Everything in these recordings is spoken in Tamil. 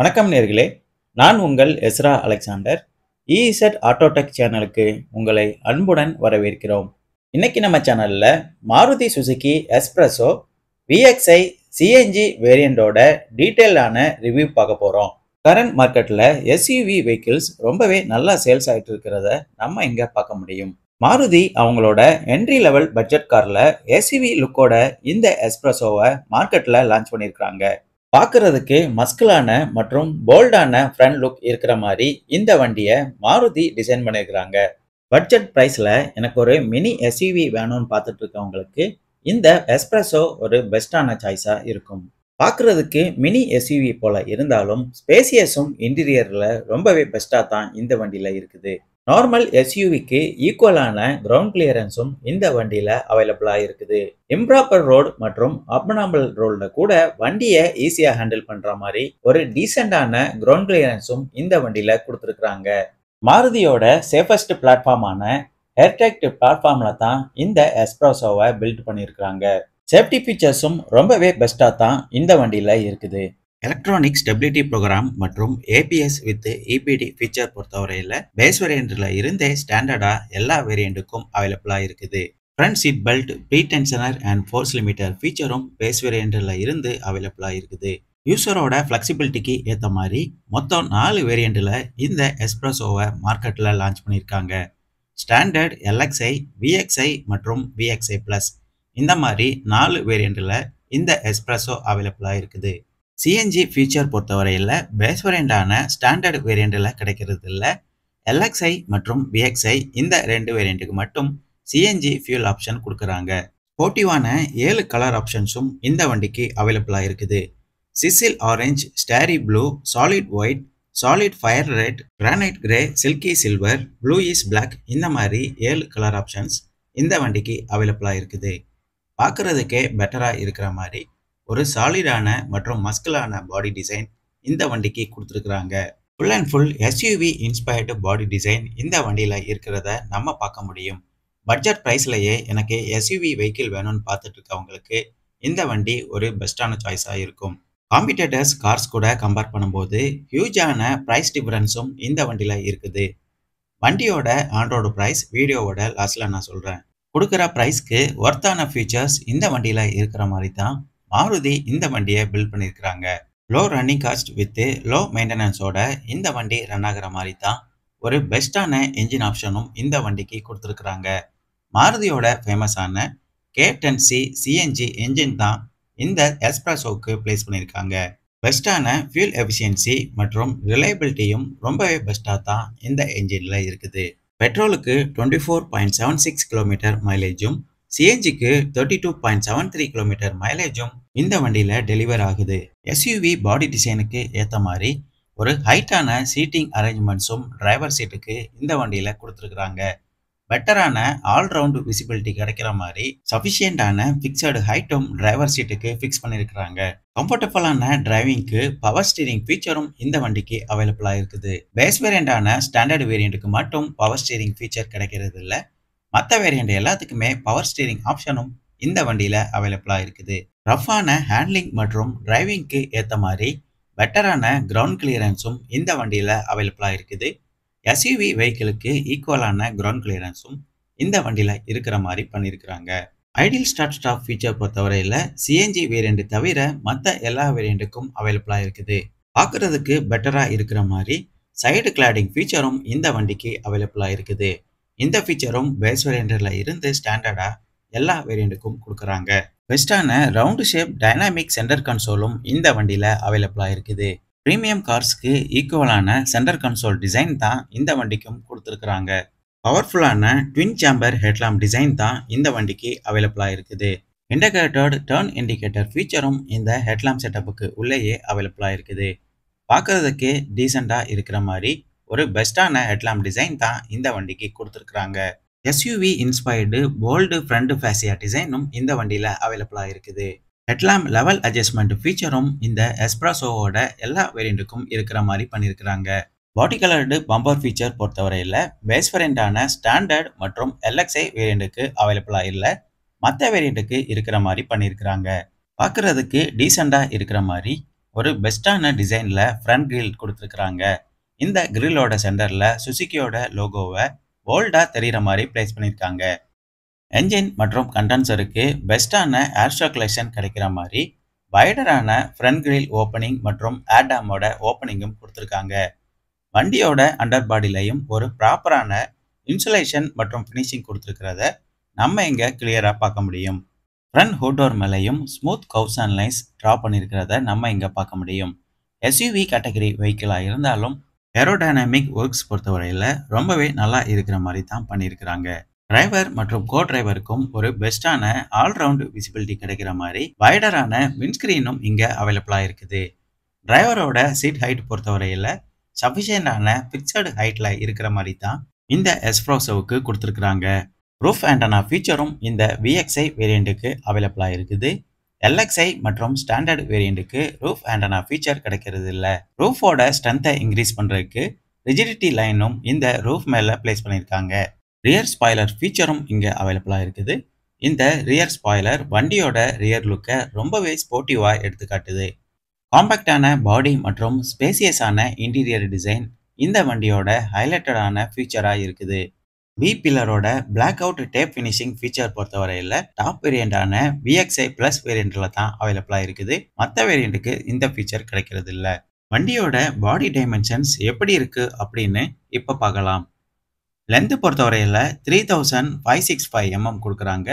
வணக்கம் நேர்களே, நான் உங்கள் எஸ்ரா அலெக்சாண்டர். இஇசட் ஆட்டோடெக் சேனலுக்கு உங்களை அன்புடன் வரவேற்கிறோம். இன்னைக்கு நம்ம சேனல்ல Maruti Suzuki S Presso VXI CNG வேரியண்டோட டீட்டெயிலான ரிவ்யூ பார்க்க போறோம். கரண்ட் மார்க்கெட்ல எஸ்யூவி வெஹிக்கிள்ஸ் ரொம்பவே நல்லா சேல்ஸ் ஆயிட்டு இருக்கிறத நம்ம இங்க பார்க்க முடியும். மாருதி அவங்களோட என்ட்ரி லெவல் பட்ஜெட் கார்ல எஸ்யூவி லுக்கோட இந்த எஸ்பிரஸோவை மார்க்கெட்ல லான்ச் பண்ணியிருக்காங்க. பார்க்கறதுக்கு மஸ்குலான மற்றும் போல்டான ஃப்ரண்ட் லுக் இருக்கிற மாதிரி இந்த வண்டியை மாருதி டிசைன் பண்ணியிருக்கிறாங்க. பட்ஜெட் ப்ரைஸில் எனக்கு ஒரு மினி எஸ்யூவி வேணும்னு பார்த்துட்டு இருக்கவங்களுக்கு இந்த எஸ்பிரஸோ ஒரு பெஸ்ட்டான சாய்ஸாக இருக்கும். பார்க்கறதுக்கு மினி எஸ்யூவி போல இருந்தாலும் ஸ்பேசியஸும் இன்டீரியரில் ரொம்பவே பெஸ்ட்டாக தான் இந்த வண்டியில் இருக்குது. நார்மல் எஸ்யூவிக்கு ஈக்குவலான கிரவுண்ட் கிளியரன்ஸும் இந்த வண்டியில அவைலபிளா இருக்குது. இம்ப்ராப்பர் ரோடு மற்றும் அப்நார்மல் ரோட்ல கூட வண்டியை ஈஸியா ஹேண்டில் பண்ற மாதிரி ஒரு டீசென்டான கிரவுண்ட் கிளியரன்ஸும் இந்த வண்டியில கொடுத்துருக்காங்க. மாருதியோட சேஃபஸ்ட் பிளாட்ஃபார்மான ஏர்டெக்ட் பிளாட்ஃபார்ம்ல தான் இந்த எஸ்பிரஸோவை பில்ட் பண்ணியிருக்காங்க. சேஃப்டி ஃபீச்சர்ஸும் ரொம்பவே பெஸ்டா தான் இந்த வண்டியில இருக்குது. எலக்ட்ரானிக் ஸ்டெபிலிட்டி ப்ரோக்ராம் மற்றும் ஏபிஎஸ் வித் இபிடி ஃபீச்சர் பொறுத்தவரையில் பேஸ் வேரியண்ட்ல இருந்தே ஸ்டாண்டர்டா எல்லா வேரியண்ட்டுக்கும் அவைலபிளா இருக்குது. Front seat belt, pretensioner and force limiter ஃபீச்சரும் பேஸ் வேரியண்ட்ல இருந்து அவைலபிளா இருக்குது. யூசரோட ஃபிளெக்சிபிலிட்டிக்கு ஏற்ற மாதிரி மொத்தம் 4 வேரியண்ட்ல இந்த எஸ்பிரஸோவை மார்க்கெட்ல லான்ச் பண்ணியிருக்காங்க. ஸ்டாண்டர்ட், எல்எக்ஸ்ஐ, விஎக்ஸ்ஐ மற்றும் விஎக்ஸ்ஐ பிளஸ் இந்த மாதிரி 4 வேரியண்ட்ல இந்த எஸ்பிரஸோ அவைலபிளா இருக்குது. சிஎன்ஜி ஃபீச்சர் பொறுத்தவரையில் பேஸ் வேரியண்டான ஸ்டாண்டர்ட் வேரியண்டில் கிடைக்கிறது இல்லை. எல்எக்ஸ்ஐ மற்றும் விஎக்ஸ்ஐ இந்த 2 வேரியண்ட்டுக்கு மட்டும் சிஎன்ஜி ஃபியூல் ஆப்ஷன் கொடுக்குறாங்க. ஸ்போர்ட்டிவான 7 கலர் ஆப்ஷன்ஸும் இந்த வண்டிக்கு அவைலபிளாக இருக்குது. Sizzle orange, starry blue, solid white, solid fire red, granite grey, silky silver, bluish black இந்த மாதிரி 7 கலர் ஆப்ஷன்ஸ் இந்த வண்டிக்கு அவைலபிளாக இருக்குது. பார்க்குறதுக்கே பெட்டராக இருக்கிற மாதிரி ஒரு சாலிடான மற்றும் மஸ்குலான பாடி டிசைன் இந்த வண்டிக்கு கொடுத்துருக்குறாங்க. Full and full SUV inspired body design இந்த வண்டியில் இருக்கிறத நம்ம பார்க்க முடியும். பட்ஜெட் ப்ரைஸ்லேயே எனக்கு எஸ்யூவி வெஹிக்கிள் வேணும்னு பார்த்துட்டு இருக்கவங்களுக்கு இந்த வண்டி ஒரு பெஸ்ட்டான சாய்ஸாக இருக்கும். காம்படிட்டர்ஸ் கார்ஸ் கூட கம்பேர் பண்ணும்போது ஹியூஜான ப்ரைஸ் டிஃபரன்ஸும் இந்த வண்டியில் இருக்குது. வண்டியோட ஆன்ரோடு ப்ரைஸ் வீடியோவோட லாஸ்ட்டில் நான் சொல்கிறேன். கொடுக்குற ப்ரைஸ்க்கு ஒர்த்தான ஃபீச்சர்ஸ் இந்த வண்டியில் இருக்கிற மாதிரி தான் மாருதி இந்த வண்டியை பில்ட் பண்ணியிருக்கிறாங்க. Low running cost with low மெயின்டெனன்ஸோட இந்த வண்டி ரன் ஆகிற மாதிரி தான் ஒரு பெஸ்ட்டான என்ஜின் ஆப்ஷனும் இந்த வண்டிக்கு கொடுத்துருக்குறாங்க. மாருதியோட ஃபேமஸான K10C சிஎன்ஜி என்ஜின் தான் இந்த எஸ்பிரஸோவுக்கு பிளேஸ் பண்ணியிருக்காங்க. பெஸ்ட்டான ஃபியூல் எஃபிஷியன்சி மற்றும் ரிலையபிலிட்டியும் ரொம்பவே பெஸ்ட்டாக தான் இந்த என்ஜினில் இருக்குது. பெட்ரோலுக்கு 24.76 கிலோமீட்டர் மைலேஜும் சிஎன்ஜிக்கு 32.73 கிலோமீட்டர் மைலேஜும் இந்த வண்டியில் டெலிவர் ஆகுது. எஸ்யூவி பாடி டிசைனுக்கு ஏற்ற மாதிரி ஒரு ஹைட்டான சீட்டிங் அரேஞ்ச்மெண்ட்ஸும் டிரைவர் சீட்டுக்கு இந்த வண்டியில் கொடுத்துருக்குறாங்க. பெட்டரான ஆல்ரவுண்ட் விசிபிலிட்டி கிடைக்கிற மாதிரி சஃபிஷியண்டான ஃபிக்ஸடு ஹைட்டும் டிரைவர் சீட்டுக்கு ஃபிக்ஸ் பண்ணியிருக்கிறாங்க. கம்ஃபர்டபுளான டிரைவிங்க்கு பவர் ஸ்டீரிங் ஃபீச்சரும் இந்த வண்டிக்கு அவைலபிளாக இருக்குது. பேஸ் வேரியண்டான ஸ்டாண்டர்ட் வேரியண்ட்டுக்கு மட்டும் பவர் ஸ்டீரிங் ஃபீச்சர் கிடைக்கிறது இல்லை. மற்ற வேரியண்ட் எல்லாத்துக்குமே பவர் ஸ்டீரிங் ஆப்ஷனும் இந்த வண்டியில் அவைலபிளாக இருக்குது. ரஃப்பான ஹேண்ட்லிங் மற்றும் டிரைவிங்க்கு ஏற்ற மாதிரி பெட்டரான கிரவுண்ட் கிளியரன்ஸும் இந்த வண்டியில் அவைலபிளாக இருக்குது. எஸ்யூவி வெஹிக்கிளுக்கு ஈக்குவலான கிரவுண்ட் கிளியரன்ஸும் இந்த வண்டியில் இருக்கிற மாதிரி பண்ணியிருக்கிறாங்க. ஐடியல் ஸ்டார்ட் ஸ்டாப் ஃபீச்சர் பொறுத்தவரையில் சிஎன்ஜி வேரியண்ட் தவிர மற்ற எல்லா வேரியண்ட்டுக்கும் அவைலபிளாக இருக்குது. பார்க்குறதுக்கு பெட்டராக இருக்கிற மாதிரி சைடு கிளாடிங் ஃபீச்சரும் இந்த வண்டிக்கு அவைலபிளாக இருக்குது. இந்த ஃபீச்சரும் பேஸ் வேரியண்ட்ல இருந்து ஸ்டாண்டர்டா எல்லா வேரியண்ட்டுக்கும் கொடுக்குறாங்க. பெஸ்ட்டான ரவுண்டு ஷேப் டைனாமிக் சென்டர் கன்சோலும் இந்த வண்டியில் அவைலபிளாக இருக்குது. ப்ரீமியம் கார்ஸ்க்கு ஈக்குவலான சென்டர் கன்சோல் டிசைன் தான் இந்த வண்டிக்கும் கொடுத்துருக்குறாங்க. பவர்ஃபுல்லான ட்வின் சேம்பர் ஹெட்லாம்ப் டிசைன் தான் இந்த வண்டிக்கு அவைலபிளாக இருக்குது. இன்டகிரேட்டட் டர்ன் இண்டிகேட்டர் ஃபீச்சரும் இந்த ஹெட்லாம்ப் செட்டப்புக்கு உள்ளேயே அவைலபிளாக இருக்குது. பார்க்கறதுக்கு டீசெண்டாக இருக்கிற மாதிரி ஒரு பெஸ்ட்டான ஹெட்லாம்ப் டிசைன் தான் இந்த வண்டிக்கு கொடுத்துருக்குறாங்க. SUV inspired bolt front fascia டிசைனும் இந்த வண்டியில் அவைலபிளாக இருக்குது. ஹெட்லாம்ப் லெவல் அட்ஜஸ்ட்மெண்ட் ஃபீச்சரும் இந்த எஸ்பிரஸோவோட எல்லா வேரியண்ட்டுக்கும் இருக்கிற மாதிரி பண்ணியிருக்கிறாங்க. பாடி கலர்டு பம்பர் ஃபீச்சர் பொறுத்தவரையில் பேஸ் வேரியண்டான ஸ்டாண்டர்ட் மற்றும் எல்எக்ஸ்ஐ வேரியண்ட்டுக்கு அவைலபிளாக இல்லை. மற்ற வேரியண்ட்டுக்கு இருக்கிற மாதிரி பண்ணியிருக்கிறாங்க. பார்க்குறதுக்கு டீசெண்டாக இருக்கிற மாதிரி ஒரு பெஸ்ட்டான டிசைன்ல ஃப்ரண்ட் கிரில் கொடுத்துருக்காங்க. இந்த கிரில்லோட சென்டர்ல சுசுகியோட லோகோவை போல்டா தெரிகிற மாதிரி பிளேஸ் பண்ணியிருக்காங்க. என்ஜின் மற்றும் கண்டென்சருக்கு பெஸ்ட்டான ஏர் சர்க்குலேஷன் கிடைக்கிற மாதிரி வைடரான ஃப்ரண்ட் கிரில் ஓப்பனிங் மற்றும் ஏர்டாமோட ஓப்பனிங்கும் கொடுத்துருக்காங்க. வண்டியோட அண்டர் பாடியிலையும் ஒரு ப்ராப்பரான இன்சுலேஷன் மற்றும் ஃபினிஷிங் கொடுத்துருக்கிறத நம்ம இங்கே கிளியராக பார்க்க முடியும். ஃப்ரண்ட் ஹூட்டோர் மேலேயும் smooth curves and lines draw பண்ணியிருக்கிறத நம்ம இங்கே பார்க்க முடியும். எஸ்யூவி கேட்டகரி வெஹிக்கிளாக இருந்தாலும் ஏரோடைனமிக் ஒர்க்ஸ் பொறுத்தவரையில் ரொம்பவே நல்லா இருக்கிற மாதிரி தான் பண்ணியிருக்கிறாங்க. டிரைவர் மற்றும் கோ டிரைவருக்கும் ஒரு பெஸ்ட்டான ஆல்ரவுண்ட் விசிபிலிட்டி கிடைக்கிற மாதிரி வைடரான விண்ட்ஸ்கிரீனும் இங்கே அவைலபிளாக இருக்குது. டிரைவரோட சீட் ஹைட் பொறுத்தவரையில் சஃபிஷியண்டான ஃபிக்ஸடு ஹைட்டில் இருக்கிற மாதிரி தான் இந்த எஸ்ப்ரோசோவுக்கு கொடுத்துருக்குறாங்க. ரூஃப் ஆண்டனா ஃபீச்சரும் இந்த VXI வேரியண்ட்டுக்கு அவைலபிளாக இருக்குது. LXI மற்றும் ஸ்டாண்டர்ட் வேரியண்ட்டுக்கு ரூஃப் ஆண்டனா ஃபீச்சர் கிடைக்கிறது இல்லை. ரூஃபோட ஸ்ட்ரென்த்தை இன்க்ரீஸ் பண்ணுறதுக்கு ரிஜிடிட்டி லைனும் இந்த ரூஃப் மேலே பிளேஸ் பண்ணியிருக்காங்க. ரியர் ஸ்பாய்லர் ஃபீச்சரும் இங்கே அவைலபிளாக இருக்குது. இந்த ரியர் ஸ்பாய்லர் வண்டியோட ரியர் லுக்கை ரொம்பவே ஸ்போர்ட்டிவாக எடுத்துக்காட்டுது. காம்பேக்டான பாடி மற்றும் ஸ்பேசியஸான இன்டீரியர் டிசைன் இந்த வண்டியோட ஹைலைட்டடான ஃபீச்சராக இருக்குது. பி பில்லரோட black out tape finishing feature பொறுத்தவரையில் டாப் வேரியண்டான VXI ப்ளஸ் வேரியண்ட்டில் தான் அவைலபிளாக இருக்குது. மற்ற வேரியண்ட்டுக்கு இந்த ஃபீச்சர் கிடைக்கிறது இல்லை. வண்டியோட பாடி டைமென்ஷன்ஸ் எப்படி இருக்குது அப்படின்னு இப்போ பார்க்கலாம். லென்த்து பொறுத்தவரையில் 3565 mm கொடுக்குறாங்க.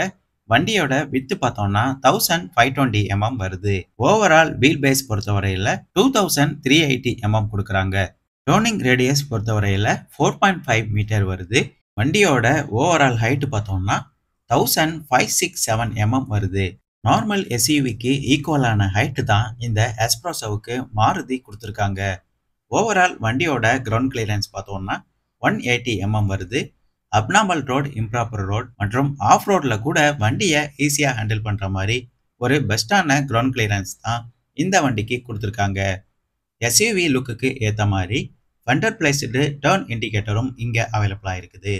வண்டியோட வித்து பார்த்தோம்னா 1520 mm வருது. ஓவரால் வீல் பேஸ் பொறுத்தவரையில் 2380 mm கொடுக்குறாங்க. டோனிங் ரேடியஸ் பொறுத்தவரையில் 4.5 மீட்டர் வருது. வண்டியோட ஓவரால் ஹைட்டு பார்த்தோம்னா 1567 mm வருது. நார்மல் எஸ்யூவிக்கு ஈக்குவலான ஹைட்டு தான் இந்த எஸ்ப்ரோசோவுக்கு மாருதி கொடுத்துருக்காங்க. ஓவரால் வண்டியோட கிரவுண்ட் கிளியரன்ஸ் பார்த்தோம்னா 180 mm வருது. அப்நார்மல் ரோட், இம்ப்ராப்பர் ரோட் மற்றும் ஆஃப் ரோடில் கூட வண்டியை ஈஸியாக ஹேண்டில் பண்ணுற மாதிரி ஒரு பெஸ்ட்டான கிரவுண்ட் கிளியரன்ஸ் தான் இந்த வண்டிக்கு கொடுத்துருக்காங்க. எஸ்யூவி லுக்குக்கு ஏற்ற மாதிரி ஃபண்டர் பிளேஸ்டு டர்ன் இண்டிகேட்டரும் இங்கே அவைலபிளாக இருக்குது.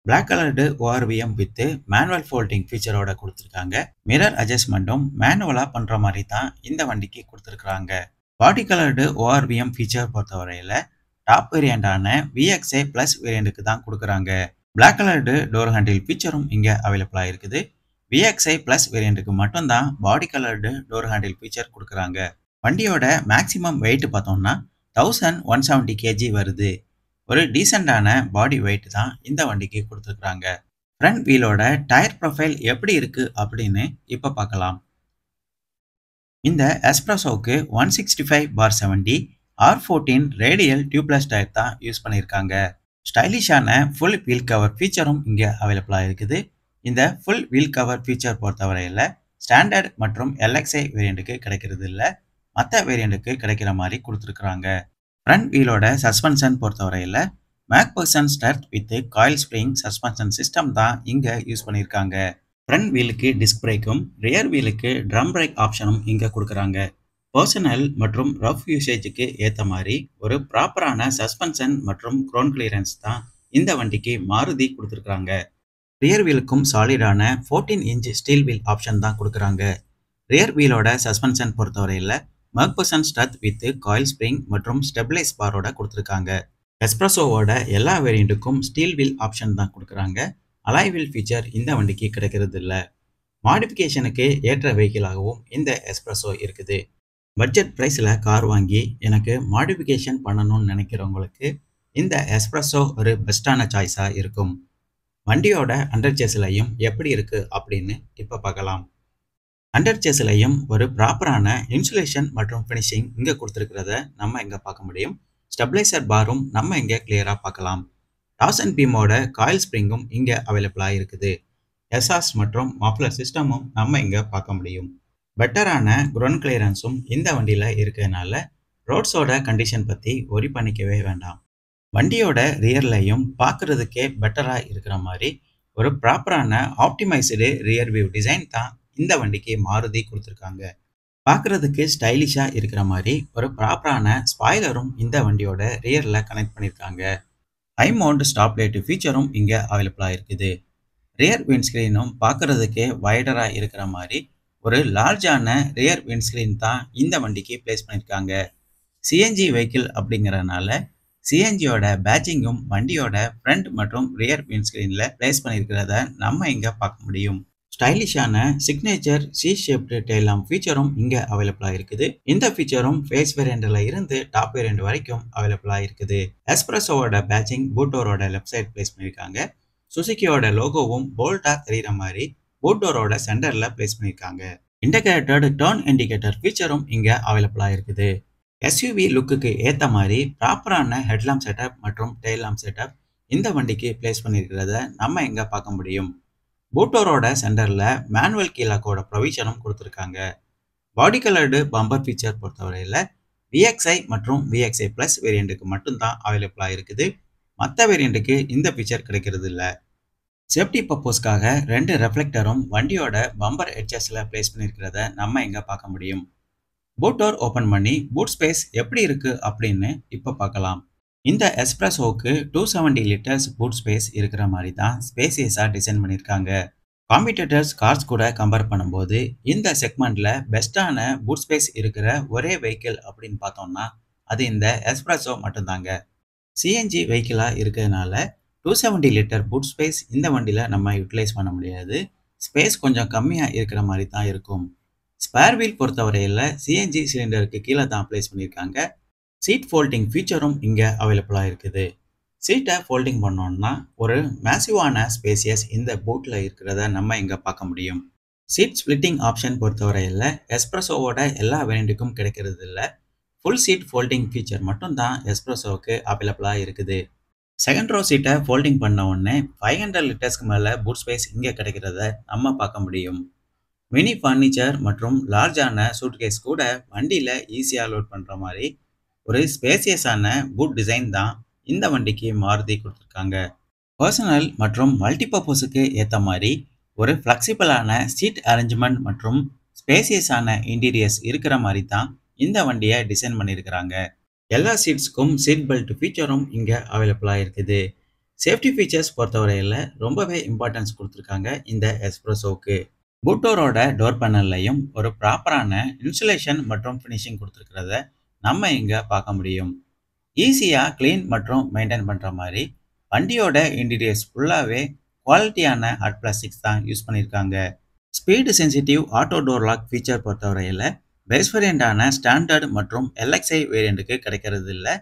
Black coloured ORVM with manual folding ஃபீச்சரோட கொடுத்துருக்காங்க. மிரர் அட்ஜஸ்ட்மெண்ட்டும் மேனுவலாக பண்ணுற மாதிரி தான் இந்த வண்டிக்கு கொடுத்துருக்குறாங்க. பாடி கலர்டு ORVM ஃபீச்சர் பொறுத்தவரையில் டாப் வேரியண்டான VXI ப்ளஸ் வேரியண்ட்டுக்கு தான் கொடுக்குறாங்க. பிளாக் கலர்டு டோர் ஹேண்டில் ஃபீச்சரும் இங்கே அவைலபிளாக இருக்குது. VXI ப்ளஸ் வேரியண்ட்டுக்கு மட்டும்தான் பாடி கலர்டு டோர் ஹேண்டில் ஃபீச்சர் கொடுக்குறாங்க. வண்டியோட மேக்ஸிமம் வெயிட் பார்த்தோம்னா 1170 kg வருது. ஒரு டீசெண்டான பாடி வெயிட் தான் இந்த வண்டிக்கு கொடுத்துருக்குறாங்க. ஃப்ரண்ட் வீலோட டயர் ப்ரொஃபைல் எப்படி இருக்குது அப்படின்னு இப்போ பார்க்கலாம். இந்த எஸ்ப்ரோசோவுக்கு 165/70 R14 ரேடியல் டியூப்லெஸ் டயர் தான் யூஸ் பண்ணியிருக்காங்க. ஸ்டைலிஷான ஃபுல் வீல் கவர் ஃபீச்சரும் இங்கே அவைலபிளாக இருக்குது. இந்த ஃபுல் வீல் கவர் ஃபீச்சர் பொறுத்தவரையில் ஸ்டாண்டர்ட் மற்றும் LXI வேரியண்ட்டுக்கு கிடைக்கிறது இல்லை. மற்ற வேரியண்ட்டுக்கு கிடைக்கிற மாதிரி கொடுத்துருக்குறாங்க. ஃப்ரண்ட் வீலோட சஸ்பென்ஷன் பொறுத்தவரையில் MacPherson strut with coil spring suspension system தான் இங்கே யூஸ் பண்ணியிருக்காங்க. ஃப்ரண்ட் வீலுக்கு டிஸ்க் பிரேக்கும் ரியர் வீலுக்கு ட்ரம் பிரேக் ஆப்ஷனும் இங்கே கொடுக்குறாங்க. பர்சனல் மற்றும் ரஃப் யூசேஜுக்கு ஏற்ற மாதிரி ஒரு ப்ராப்பரான சஸ்பென்ஷன் மற்றும் கிரவுண்ட் கிளியரன்ஸ் தான் இந்த வண்டிக்கு மாருதி கொடுத்துருக்குறாங்க. ரியர் வீலுக்கும் சாலிடான 14 இன்ச் ஸ்டீல் வீல் ஆப்ஷன் தான் கொடுக்குறாங்க. ரியர் வீலோட சஸ்பென்ஷன் பொறுத்தவரையில் MacPherson strut with coil spring மற்றும் ஸ்டெபிளைஸ் பாரோட கொடுத்துருக்காங்க. எஸ்ப்ரெசோவோட எல்லா வேரியண்ட்டுக்கும் ஸ்டீல் வீல் ஆப்ஷன் தான் கொடுக்குறாங்க. அலாய் வீல் ஃபீச்சர் இந்த வண்டிக்கு கிடைக்கிறது இல்லை. மாடிஃபிகேஷனுக்கு ஏற்ற வெஹிக்கிளாகவும் இந்த எஸ்ப்ரெசோ இருக்குது. பட்ஜெட் ப்ரைஸில் கார் வாங்கி எனக்கு மாடிஃபிகேஷன் பண்ணணும்னு நினைக்கிறவங்களுக்கு இந்த எஸ்ப்ரெசோ ஒரு பெஸ்ட்டான சாய்ஸாக இருக்கும். வண்டியோட அண்டர் சேஸ்லையும் எப்படி இருக்குது அப்படின்னு இப்போ பார்க்கலாம். அண்டர் சேஸ்லையும் ஒரு ப்ராப்பரான இன்சுலேஷன் மற்றும் ஃபினிஷிங் இங்கே கொடுத்துருக்கிறத நம்ம இங்கே பார்க்க முடியும். ஸ்டெபிளைசர் பாரும் நம்ம இங்கே கிளியராக பார்க்கலாம். டாஸ் அண்ட் பீமோட காயில் ஸ்ப்ரிங்கும் இங்கே அவைலபிளாக இருக்குது. எஸ்ஆஸ் மற்றும் மஃப்ளர் சிஸ்டமும் நம்ம இங்கே பார்க்க முடியும். பெட்டரான கிரவுண்ட் கிளியரன்ஸும் இந்த வண்டியில் இருக்கிறதுனால ரோட்ஸோட கண்டிஷன் பற்றி ஒரி பண்ணிக்கவே வேண்டாம். வண்டியோட ரியர்லையும் பார்க்குறதுக்கே பெட்டராக இருக்கிற மாதிரி ஒரு ப்ராப்பரான ஆப்டிமைஸ்டு ரியர் வியூ டிசைன் தான் இந்த வண்டிக்கு மாருதி கொடுத்துருக்காங்க. பார்க்குறதுக்கு ஸ்டைலிஷாக இருக்கிற மாதிரி ஒரு ப்ராப்பரான ஸ்பாய்லரும் இந்த வண்டியோட ரியரில் கனெக்ட் பண்ணியிருக்காங்க. ஹை மவுண்ட் ஸ்டாப் லைட் ஃபீச்சரும் இங்கே அவைலபிளாக இருக்குது. ரியர் விண்ட்ஸ்க்ரீனும் பார்க்குறதுக்கே வைடராக இருக்கிற மாதிரி ஒரு லார்ஜான ரியர் விண்ட்ஸ்கிரீன் தான் இந்த வண்டிக்கு பிளேஸ் பண்ணியிருக்காங்க. சிஎன்ஜி வெஹிக்கிள் அப்படிங்கிறனால சிஎன்ஜியோட பேட்சிங்கும் வண்டியோட ஃப்ரண்ட் மற்றும் ரியர் விண்ட்ஸ்கிரீன்ல பிளேஸ் பண்ணியிருக்கிறத நம்ம இங்க பார்க்க முடியும். ஸ்டைலிஷான signature C shaped tail lamp ஃபீச்சரும் இங்க அவைலபிளா இருக்குது. இந்த ஃபீச்சரும் ஃபேஸ் வேரியண்ட்ல இருந்து டாப் வேரியண்ட் வரைக்கும் அவைலபிளா இருக்குது. எஸ்பிரஸோவோட பேட்சிங் பூட் டோரோட லெஃப்ட் சைடு பிளேஸ் பண்ணியிருக்காங்க. சுசுகியோட லோகோவும் போல்டா தெரியுற மாதிரி பூட் டோரோட சென்டர்ல பிளேஸ் பண்ணியிருக்காங்க. இன்டகிரேட்டட் டர்ன் இண்டிகேட்டர் ஃபீச்சரும் இங்க அவைலபிளா இருக்குது. எஸ்யூவி லுக்குக்கு ஏத்த மாதிரி ப்ராப்பரான ஹெட்லாம்ப் செட்டப் மற்றும் டெயில் லாம்ப் செட்டப் இந்த வண்டிக்கு பிளேஸ் பண்ணியிருக்கிறத நம்ம இங்க பார்க்க முடியும். பூட்டோரோட சென்டர்ல மேனுவல் கீலாக்கோட ப்ரொவிஷனும் கொடுத்துருக்காங்க. பாடி கலர்டு பம்பர் ஃபீச்சர் பொறுத்தவரையில் VXI மற்றும் VXI Plus வேரியண்ட்டுக்கு மட்டும்தான் அவைலபிளாக இருக்குது. மற்ற வேரியண்ட்டுக்கு இந்த ஃபீச்சர் கிடைக்கிறது இல்லை. சேஃப்டி பர்பஸ்க்காக 2 ரெஃப்ளெக்டரும் வண்டியோட பம்பர் எட்ஜஸ்ல பிளேஸ் பண்ணியிருக்கிறத நம்ம இங்க பார்க்க முடியும். பூட் டோர் ஓப்பன் பண்ணி பூட் ஸ்பேஸ் எப்படி இருக்கு அப்படின்னு இப்போ பார்க்கலாம். இந்த எஸ்பிரஸோவுக்கு 270 லிட்டர்ஸ் பூட் ஸ்பேஸ் இருக்கிற மாதிரி தான் ஸ்பேசியஸாக டிசைன் பண்ணியிருக்காங்க. காம்படிட்டர்ஸ் கார்ஸ் கூட கம்பேர் பண்ணும்போது இந்த செக்மெண்ட்ல பெஸ்ட்டான பூட் ஸ்பேஸ் இருக்கிற ஒரே வெஹிக்கிள் அப்படின்னு பார்த்தோம்னா அது இந்த எஸ்பிரஸோ மட்டும்தாங்க. சிஎன்ஜி வெஹிக்கிளாக இருக்கிறதுனால 270 லிட்டர் பூட் ஸ்பேஸ் இந்த வண்டியில் நம்ம யூட்டிலைஸ் பண்ண முடியாது. ஸ்பேஸ் கொஞ்சம் கம்மியாக இருக்கிற மாதிரி தான் இருக்கும். ஸ்பேர் வீல் பொறுத்தவரையில் சிஎன்ஜி சிலிண்டருக்கு கீழே தான் பிளேஸ் பண்ணியிருக்காங்க. சீட் ஃபோல்டிங் ஃபீச்சரும் இங்கே அவைலபிளாக இருக்குது. சீட்டை ஃபோல்டிங் பண்ணோம்னா ஒரு மேசிவான ஸ்பேசியஸ் இந்த பூட்டில் இருக்கிறத நம்ம இங்கே பார்க்க முடியும். சீட் ஸ்பிளிட்டிங் ஆப்ஷன் பொறுத்தவரையில் எஸ்பிரஸோவோட எல்லா வேரியண்ட்டுக்கும் கிடைக்கிறது இல்லை. ஃபுல் சீட் ஃபோல்டிங் ஃபீச்சர் மட்டும் தான் எஸ்பிரஸோவுக்கு அவைலபிளாக இருக்குது. செகண்ட் ரோ சீட்டை ஃபோல்டிங் பண்ண உடனே 500 லிட்டர்ஸ்க்கு மேலே பூட் ஸ்பேஸ் இங்கே கிடைக்கிறத நம்ம பார்க்க முடியும். மினி ஃபர்னிச்சர் மற்றும் லார்ஜான சூட்கேஸ் கூட வண்டியில் ஈஸியாக லோட் பண்ணுற மாதிரி ஒரு ஸ்பேசியஸான பூட் டிசைன் தான் இந்த வண்டிக்கு மாருதி கொடுத்துருக்காங்க. பர்சனல் மற்றும் மல்டிபர்பஸுக்கு ஏற்ற மாதிரி ஒரு ஃப்ளெக்சிபிளான சீட் அரேஞ்ச்மெண்ட் மற்றும் ஸ்பேசியஸான இன்டீரியர்ஸ் இருக்கிற மாதிரி தான் இந்த வண்டியை டிசைன் பண்ணியிருக்கிறாங்க. எல்லா சீட்ஸ்க்கும் சீட் பெல்ட் ஃபீச்சரும் இங்கே அவைலபிளாக இருக்குது. சேஃப்டி ஃபீச்சர்ஸ் பொறுத்தவரையில் ரொம்பவே இம்பார்ட்டன்ஸ் கொடுத்துருக்காங்க இந்த எஸ்பிரஸோவுக்கு. பூட்டோரோட டோர் பேனல்லையும் ஒரு ப்ராப்பரான இன்சுலேஷன் மற்றும் ஃபினிஷிங் கொடுத்துருக்கிறத நம்ம இங்கே பார்க்க முடியும். ஈஸியாக க்ளீன் மற்றும் மெயின்டைன் பண்ணுற மாதிரி வண்டியோட இன்டீரியர்ஸ் ஃபுல்லாகவே குவாலிட்டியான ஹார்ட் பிளாஸ்டிக்ஸ் தான் யூஸ் பண்ணியிருக்காங்க. Speed sensitive auto door lock feature பொறுத்தவரையில் பேஸ் வேரியண்டான ஸ்டாண்டர்ட் மற்றும் LXI வேரியண்ட்டுக்கு கிடைக்கிறது இல்லை.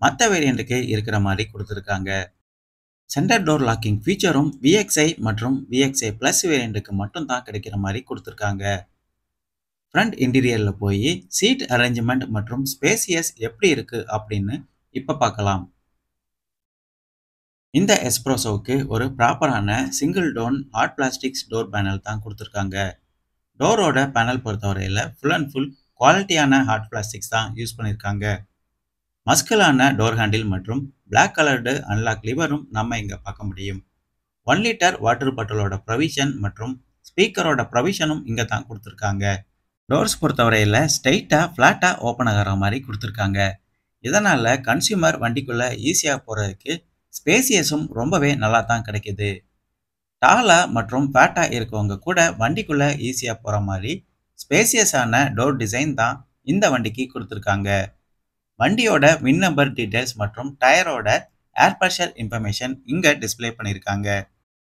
மற்ற வேரியண்ட்டுக்கு இருக்கிற மாதிரி கொடுத்துருக்காங்க. சென்டர் டோர் லாக்கிங் ஃபீச்சரும் VXI மற்றும் VXI Plus வேரியண்ட்டுக்கு மட்டும் தான் கிடைக்கிற மாதிரி கொடுத்துருக்காங்க. ஃப்ரண்ட் இன்டீரியரில் போய் சீட் அரேஞ்ச்மெண்ட் மற்றும் ஸ்பேசியஸ் எப்படி இருக்கு அப்படின்னு இப்போ பார்க்கலாம். இந்த எஸ்பிரஸோவுக்கு ஒரு ப்ராப்பரான single tone hard plastics door panel தான் கொடுத்துருக்காங்க. டோரோட பேனல் பொறுத்தவரையில் ஃபுல் அண்ட் ஃபுல் குவாலிட்டியான ஹார்ட் பிளாஸ்டிக்ஸ் தான் யூஸ் பண்ணியிருக்காங்க. மஸ்கலான டோர் ஹேண்டில் மற்றும் பிளாக் கலர்டு அன்லாக் லிவரும் நம்ம இங்கே பார்க்க முடியும். 1 லிட்டர் வாட்டர் பாட்டிலோட ப்ரொவிஷன் மற்றும் ஸ்பீக்கரோட ப்ரொவிஷனும் இங்கே தான் கொடுத்துருக்காங்க. டோர்ஸ் பொறுத்தவரையில் ஸ்ட்ரைட்டாக ஃப்ளாட்டாக ஓப்பன் ஆகிற மாதிரி கொடுத்துருக்காங்க. இதனால் கன்சியூமர் வண்டிக்குள்ளே ஈஸியாக போகிறதுக்கு ஸ்பேசியஸும் ரொம்பவே நல்லா தான் கிடைக்கிது. டாலாக மற்றும் ஃபேட்டாக இருக்கவங்க கூட வண்டிக்குள்ளே ஈஸியாக போகிற மாதிரி ஸ்பேசியஸான டோர் டிசைன் தான் இந்த வண்டிக்கு கொடுத்துருக்காங்க. வண்டியோட வின் நம்பர் டீட்டெயில்ஸ் மற்றும் டயரோட ஏர் ப்ரெஷர் இன்ஃபர்மேஷன் இங்கே டிஸ்பிளே பண்ணியிருக்காங்க.